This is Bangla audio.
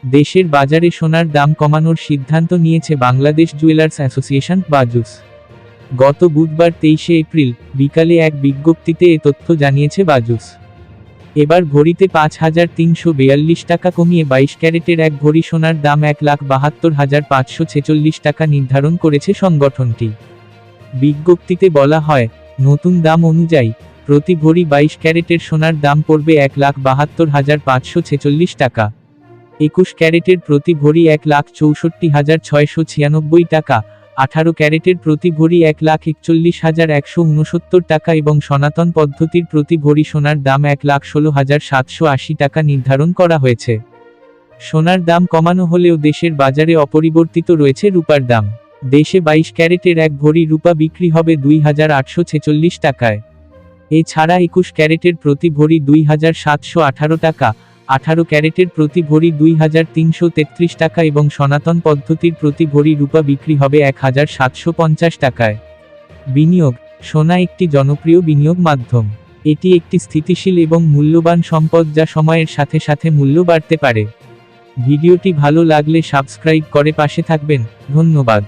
দেশের বাজারে সোনার দাম কমানোর সিদ্ধান্ত নিয়েছে বাংলাদেশ জুয়েলার্স অ্যাসোসিয়েশন বাজুস। গত বুধবার 23 এপ্রিল বিকালে এক বিজ্ঞপ্তিতে এ তথ্য জানিয়েছে বাজুস। এবার ভরিতে 5,342 টাকা কমিয়ে 22 ক্যারেটের এক ভরি সোনার দাম 1,72,546 টাকা নির্ধারণ করেছে সংগঠনটি। বিজ্ঞপ্তিতে বলা হয়, নতুন দাম অনুযায়ী প্রতি ভরি 22 ক্যারেটের সোনার দাম পড়বে 1,72,546 টাকা। 21 ক্যারেটের প্রতি ভরি 1,64,696 টাকা, 18 ক্যারেটের প্রতি ভরি 1,41,169 টাকা এবং সনাতন পদ্ধতির প্রতি ভরি সোনার দাম 1,16,780 টাকা নির্ধারণ করা হয়েছে। সোনার দাম কমানো হলেও দেশের বাজারে অপরিবর্তিত রয়েছে রূপার দাম। দেশে 22 ক্যারেটের এক ভরি রূপা বিক্রি হবে 2,846 টাকায়। এছাড়া 21 ক্যারেটের প্রতি ভরি 2,718 টাকা, 18 ক্যারেটের প্রতি ভরি 2,333 টাকা এবং সনাতন পদ্ধতির প্রতি ভরি রূপা বিক্রি হবে 1,750 টাকায়। বিনিয়োগ: সোনা একটি জনপ্রিয় বিনিয়োগ মাধ্যম। এটি একটি স্থিতিশীল এবং মূল্যবান সম্পদ যা সময়ের সাথে সাথে মূল্য বাড়তে পারে। ভিডিওটি ভালো লাগলে সাবস্ক্রাইব করে পাশে থাকবেন। ধন্যবাদ।